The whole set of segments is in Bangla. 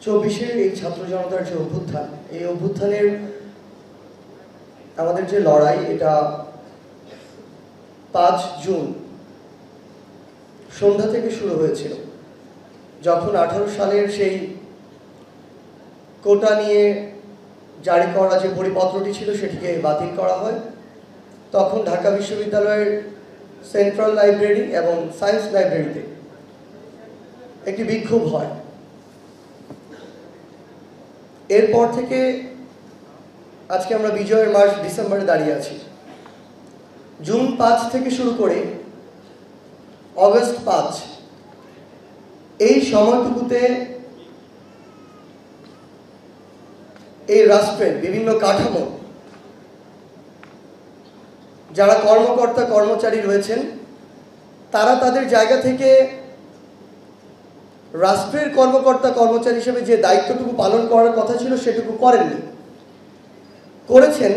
24-এর এই ছাত্র জনতার যে অভ্যুত্থান, এই অভ্যুত্থানের আমাদের যে লড়াই, এটা 5 জুন সন্ধ্যা থেকে শুরু হয়েছিল, যখন 18 সালের সেই কোটা নিয়ে জারি করা যে পরিপত্রটি ছিল সেটিকে বাতিল করা হয়। তখন ঢাকা বিশ্ববিদ্যালয়ের সেন্ট্রাল লাইব্রেরি এবং সায়েন্স লাইব্রেরিতে একটি বিক্ষোভ হয়। এরপর থেকে আজকে আমরা বিজয়ের মাস ডিসেম্বরে দাঁড়িয়ে আছি। জুন 5 থেকে শুরু করে অগস্ট 5, এই সময়টুকুতে এই রাষ্ট্রের বিভিন্ন কাঠামো, যারা কর্মকর্তা কর্মচারী রয়েছেন, তারা তাদের জায়গা থেকে রাষ্ট্রের কর্মকর্তা কর্মচারী হিসেবে যে দায়িত্বটুকু পালন করার কথা ছিল সেটুকু করেননি। করেছেন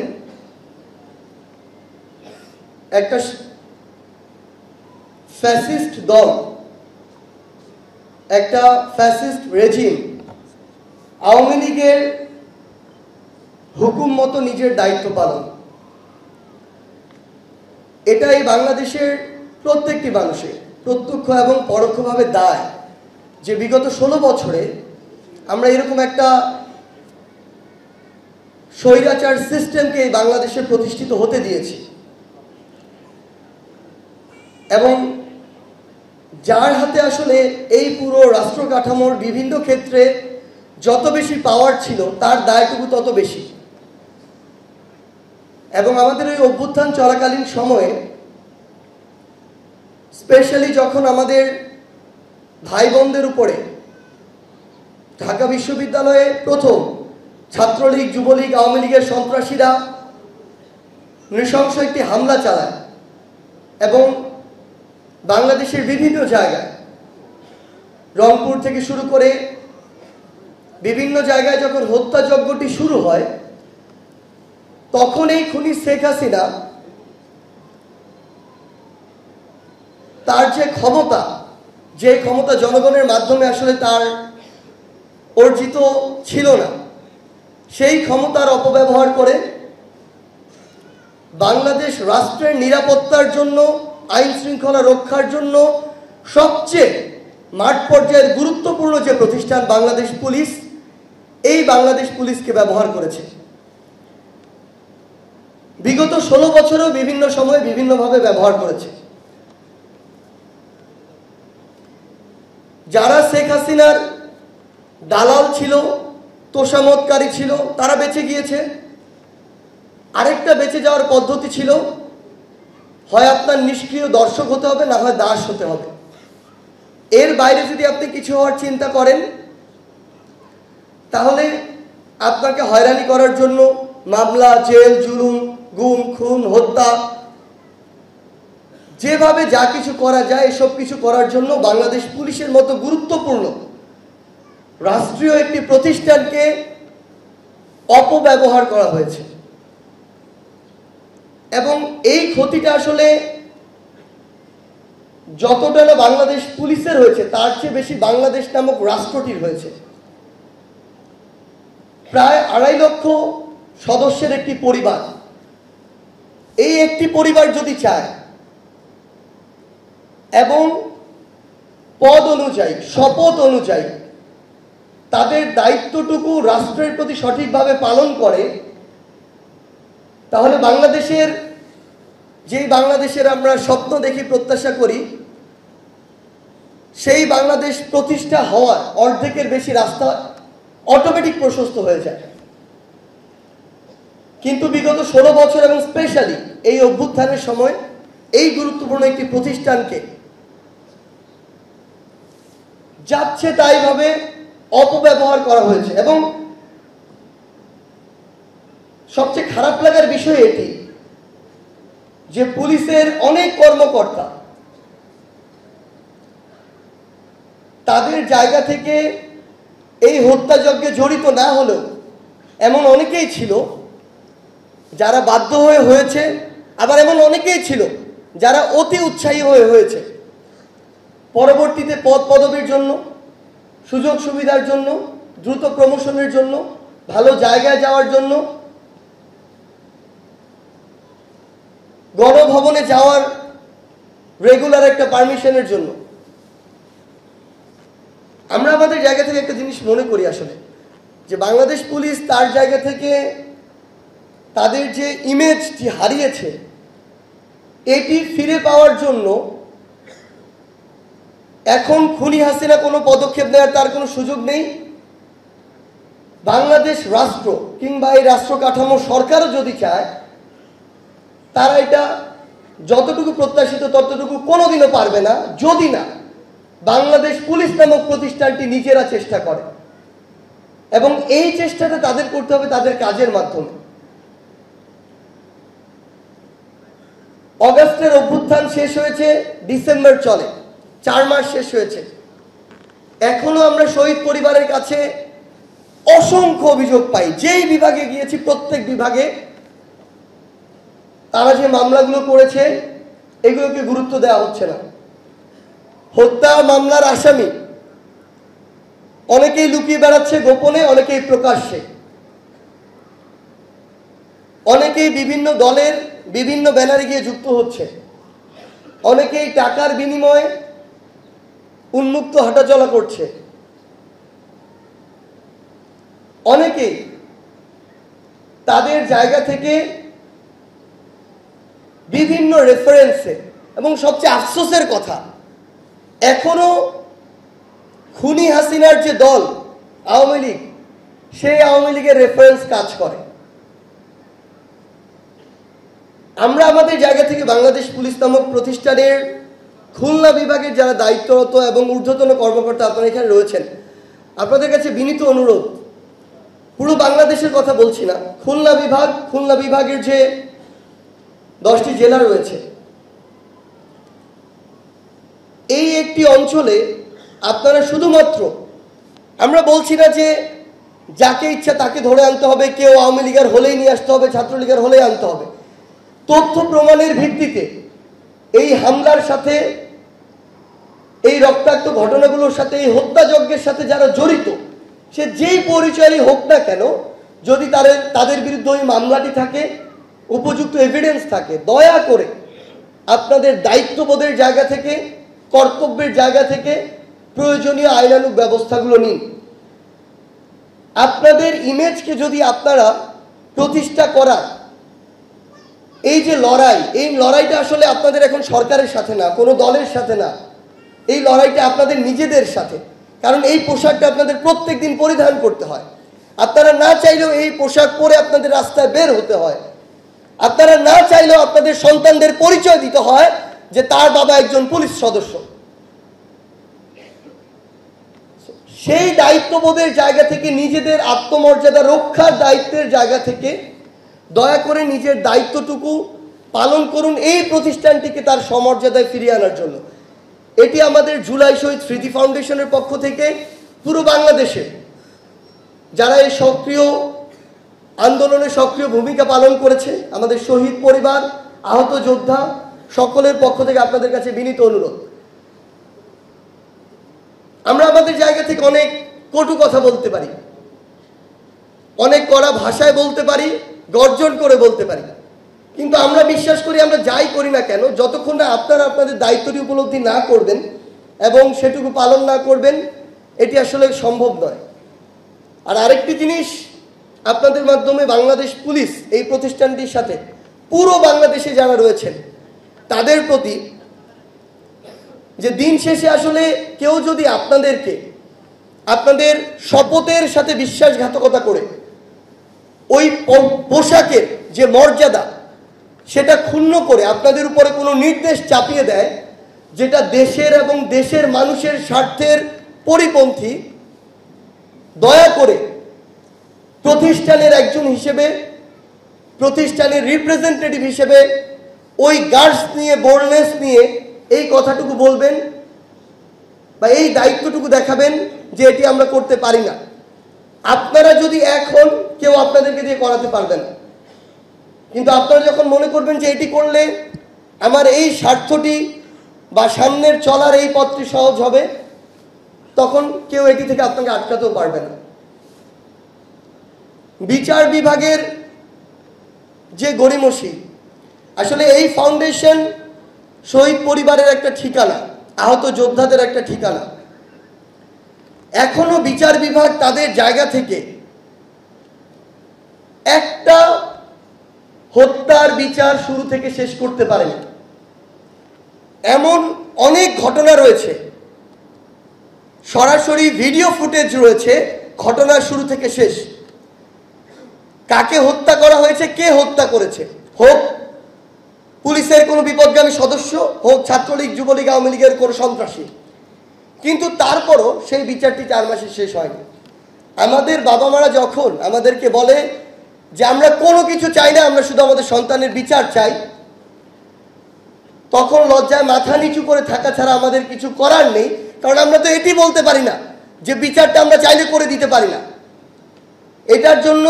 একটা ফ্যাসিস্ট দল, একটা ফ্যাসিস্ট রেজিম, আওয়ামী লীগের হুকুম মতো নিজের দায়িত্ব পালন। এটা এই বাংলাদেশের প্রত্যেকটি মানুষের প্রত্যক্ষ এবং পরোক্ষভাবে দায় যে বিগত 16 বছরে আমরা এরকম একটা স্বৈরাচার সিস্টেমকে এই বাংলাদেশে প্রতিষ্ঠিত হতে দিয়েছি, এবং যার হাতে আসলে এই পুরো রাষ্ট্র কাঠামোর বিভিন্ন ক্ষেত্রে যত বেশি পাওয়ার ছিল তার দায়টুকু তত বেশি। এবং আমাদের এই অভ্যুত্থান চলাকালীন সময়ে, স্পেশালি যখন আমাদের ভাই বোনদের উপরে ঢাকা বিশ্ববিদ্যালয়ে প্রথম ছাত্রলীগ, যুবলীগ, আওয়ামী লীগের সন্ত্রাসীরা নৃশংস একটি হামলা চালায় এবং বাংলাদেশের বিভিন্ন জায়গায়, রংপুর থেকে শুরু করে বিভিন্ন জায়গায় যখন হত্যাযজ্ঞটি শুরু হয়, তখন এই খুনি শেখ হাসিনা তার যে ক্ষমতা জনগণের মাধ্যমে আসলে তার অর্জিত ছিল না, সেই ক্ষমতার অপব্যবহার করে বাংলাদেশ রাষ্ট্রের নিরাপত্তার জন্য, আইন শৃঙ্খলা রক্ষার জন্য সবচেয়ে মাঠ পর্যায়ের গুরুত্বপূর্ণ যে প্রতিষ্ঠান বাংলাদেশ পুলিশ, এই বাংলাদেশ পুলিশকে ব্যবহার করেছে। বিগত 16 বছরেও বিভিন্ন সময়ে বিভিন্নভাবে ব্যবহার করেছে। যারা শেখ হাসিনার দালাল ছিল, তোষামতকারী ছিল, তারা বেঁচে গিয়েছে। আরেকটা বেঁচে যাওয়ার পদ্ধতি ছিল, হয় আপনার নিষ্ক্রিয় দর্শক হতে হবে, না হয় দাস হতে হবে। এর বাইরে যদি আপনি কিছু হওয়ার চিন্তা করেন, তাহলে আপনাকে হয়রানি করার জন্য মামলা, জেল, জুলুম, গুম, খুন, হত্যা, যেভাবে যা কিছু করা যায় এসব কিছু করার জন্য বাংলাদেশ পুলিশের মতো গুরুত্বপূর্ণ রাষ্ট্রীয় একটি প্রতিষ্ঠানকে অপব্যবহার করা হয়েছে। এবং এই ক্ষতিটা আসলে যতটা না বাংলাদেশ পুলিশের হয়েছে, তার চেয়ে বেশি বাংলাদেশ নামক রাষ্ট্রটির হয়েছে। প্রায় 2.5 লক্ষ সদস্যের একটি পরিবার, এই একটি পরিবার যদি চায় এবং পদ অনুযায়ী, শপথ অনুযায়ী তাদের দায়িত্বটুকু রাষ্ট্রের প্রতি সঠিকভাবে পালন করে, তাহলে বাংলাদেশের আমরা স্বপ্ন দেখি, প্রত্যাশা করি, সেই বাংলাদেশ প্রতিষ্ঠা হওয়ার অর্ধেকের বেশি রাস্তা অটোমেটিক প্রশস্ত হয়ে যায়। কিন্তু বিগত 16 বছর এবং স্পেশালি এই অভ্যুত্থানের সময় এই গুরুত্বপূর্ণ একটি প্রতিষ্ঠানকে যাচ্ছে তাইভাবে অপব্যবহার করা হয়েছে। এবং সবচেয়ে খারাপ লাগার বিষয় এটি যে পুলিশের অনেক কর্মকর্তা তাদের জায়গা থেকে এই হত্যাযজ্ঞে জড়িত না হলেও এমন অনেকেই ছিল যারা বাধ্য হয়েছে, আবার এমন অনেকেই ছিল যারা অতি উৎসাহী হয়েছে। পরবর্তীতে পদ পদবীর জন্য, সুযোগ সুবিধার জন্য দ্রুত প্রমোশনের জন্য, ভালো জায়গায় যাওয়ার জন্য, গণভবনে যাওয়ার রেগুলার একটা পারমিশনের জন্য। আমরা আমাদের জায়গা থেকে একটা জিনিস মনে করি আসলে, যে বাংলাদেশ পুলিশ তার জায়গা থেকে তাদের যে ইমেজটি হারিয়েছে এটি ফিরে পাওয়ার জন্য এখন খুনি হাসিনা কোনো পদক্ষেপ নেওয়ার তার কোনো সুযোগ নেই। বাংলাদেশ রাষ্ট্র কিংবা এই রাষ্ট্র কাঠামো সরকারও যদি চায়, তারা এটা যতটুকু প্রত্যাশিত ততটুকু কোনোদিনও পারবে না যদি না বাংলাদেশ পুলিশ নামক প্রতিষ্ঠানটি নিজেরা চেষ্টা করে। এবং এই চেষ্টাটা তাদের করতে হবে তাদের কাজের মাধ্যমে। অগাস্টের অভ্যুত্থান শেষ হয়েছে, ডিসেম্বর চলে, 4 মাস শেষ হয়েছে। এখনো আমরা শহীদ পরিবারের কাছে অসংখ্য অভিযোগ পাই। যেই বিভাগে গিয়েছি প্রত্যেক বিভাগে তারা যে মামলাগুলো করেছে এগুলোকে গুরুত্ব দেওয়া হচ্ছে না। হত্যা মামলার আসামি অনেকেই লুকিয়ে বেড়াচ্ছে গোপনে, অনেকেই প্রকাশ্যে, অনেকেই বিভিন্ন দলের বিভিন্ন ব্যানারে গিয়ে যুক্ত হচ্ছে, অনেকেই টাকার বিনিময়ে উন্মুক্ত হাঁটাচলা করছে, অনেকেই তাদের জায়গা থেকে বিভিন্ন রেফারেন্সে, এবং সবচেয়ে আফসোসের কথা এখনো খুনি হাসিনার যে দল আওয়ামী লীগ, সেই আওয়ামী লীগের রেফারেন্স কাজ করে। আমরা আমাদের জায়গা থেকে বাংলাদেশ পুলিশ নামক প্রতিষ্ঠানের খুলনা বিভাগের যারা দায়িত্বরত এবং ঊর্ধ্বতন কর্মকর্তা আপনারা এখানে রয়েছেন, আপনাদের কাছে বিনীত অনুরোধ, পুরো বাংলাদেশের কথা বলছি না, খুলনা বিভাগের যে 10টি জেলা রয়েছে, এই একটি অঞ্চলে আপনারা শুধুমাত্র, আমরা বলছি না যে যাকে ইচ্ছা তাকে ধরে আনতে হবে, কেউ আওয়ামী লীগের হলেই নিয়ে আসতে হবে, ছাত্রলীগের হলেই আনতে হবে। তথ্য প্রমাণের ভিত্তিতে এই হামলার সাথে, এই রক্তাক্ত ঘটনাগুলোর সাথে, এই হত্যাযজ্ঞের সাথে যারা জড়িত, সে যেই পরিচয়ই হোক না কেন, যদি তাদের বিরুদ্ধে ওই মামলাটি থাকে, উপযুক্ত এভিডেন্স থাকে, দয়া করে আপনাদের দায়িত্ববোধের জায়গা থেকে, কর্তব্যের জায়গা থেকে প্রয়োজনীয় আইনানুগ ব্যবস্থাগুলো নিন। আপনাদের ইমেজকে যদি আপনারা প্রতিষ্ঠা করা, এই যে লড়াই, এই লড়াইটা আসলে আপনাদের এখন সরকারের সাথে না, কোনো দলের সাথে না, এই লড়াইটা আপনাদের নিজেদের সাথে। কারণ এই পোশাকটা আপনাদের প্রত্যেক দিন পরিধান করতে হয়, আপনারা না চাইলেও এই পোশাক পরে আপনাদের রাস্তায় বের হতে হয়, আপনারা না চাইলেও আপনাদের সন্তানদের পরিচয় দিতে হয় যে তার বাবা একজন পুলিশ সদস্য। সেই দায়িত্ববোধের জায়গা থেকে, নিজেদের আত্মমর্যাদা রক্ষার দায়িত্বের জায়গা থেকে দয়া করে নিজের দায়িত্বটুকু পালন করুন এই প্রতিষ্ঠানটিকে তার সমর্যাদায় ফিরিয়ে আনার জন্য। এটি আমাদের জুলাই শহীদ স্মৃতি ফাউন্ডেশনের পক্ষ থেকে পুরো বাংলাদেশে যারা এই সক্রিয় আন্দোলনে সক্রিয় ভূমিকা পালন করেছে, আমাদের শহীদ পরিবার, আহত যোদ্ধা, সকলের পক্ষ থেকে আপনাদের কাছে বিনীত অনুরোধ। আমরা আমাদের জায়গা থেকে অনেক কটু কথা বলতে পারি, অনেক কড়া ভাষায় বলতে পারি, গর্জন করে বলতে পারি, কিন্তু আমরা বিশ্বাস করি আমরা যাই করি না কেন, যতক্ষণ না আপনারা আপনাদের দায়িত্বটি উপলব্ধি না করবেন এবং সেটুকু পালন না করবেন, এটি আসলে সম্ভব নয়। আর আরেকটি জিনিস, আপনাদের মাধ্যমে বাংলাদেশ পুলিশ এই প্রতিষ্ঠানটির সাথে পুরো বাংলাদেশে যারা রয়েছেন তাদের প্রতি, যে দিন শেষে আসলে কেউ যদি আপনাদেরকে আপনাদের শপথের সাথে বিশ্বাসঘাতকতা করে ওই পোশাকের যে মর্যাদা সেটা ক্ষুণ্ণ করে আপনাদের উপরে কোনো নির্দেশ চাপিয়ে দেয় যেটা দেশের এবং দেশের মানুষের স্বার্থের পরিপন্থী, দয়া করে প্রতিষ্ঠানের একজন হিসেবে, প্রতিষ্ঠানের রিপ্রেজেন্টেটিভ হিসেবে ওই গার্ডস নিয়ে, বোল্ডনেস নিয়ে এই কথাটুকু বলবেন বা এই দায়িত্বটুকু দেখাবেন যে এটি আমরা করতে পারি না। আপনারা যদি এখন, কেউ আপনাদেরকে দিয়ে করাতে পারবে না, কিন্তু আপনারা যখন মনে করবেন যে এটি করলে আমার এই স্বার্থটি বা সামনের চলার এই পথটি সহজ হবে, তখন কেউ এটি থেকে আপনাকে আটকাতেও পারবে না। বিচার বিভাগের যে গড়িমসি, আসলে এই ফাউন্ডেশন শহীদ পরিবারের একটা ঠিকানা, আহত যোদ্ধাদের একটা ঠিকানা। এখনো বিচার বিভাগ তাদের জায়গা থেকে একটা হত্যার বিচার শুরু থেকে শেষ করতে পারেনি। এমন অনেক ঘটনা রয়েছে, সরাসরি ভিডিও ফুটেজ রয়েছে ঘটনার শুরু থেকে শেষ। কাকে হত্যা করা হয়েছে, কে হত্যা করেছে, হোক পুলিশের কোনো বিপদগামী সদস্য, হোক ছাত্রলীগ, যুবলীগ, আওয়ামী লীগের কোনো সন্ত্রাসী, কিন্তু তারপরও সেই বিচারটি 4 মাসে শেষ হয়নি। আমাদের বাবা মারা যখন আমাদেরকে বলে যে আমরা কোনো কিছু চাই না, আমরা শুধু আমাদের সন্তানের বিচার চাই, তখন লজ্জায় মাথা নিচু করে থাকা ছাড়া আমাদের কিছু করার নেই। কারণ আমরা তো এটি বলতে পারি না যে বিচারটা আমরা চাইলে করে দিতে পারি না। এটার জন্য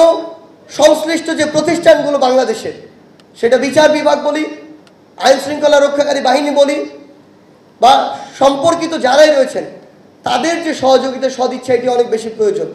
সংশ্লিষ্ট যে প্রতিষ্ঠানগুলো বাংলাদেশের, সেটা বিচার বিভাগ বলি, আইন শৃঙ্খলা রক্ষাকারী বাহিনী বলি, বা সম্পর্কিত যারাই রয়েছেন, তাদের যে সহযোগিতা, সদিচ্ছা, এটি অনেক বেশি প্রয়োজন।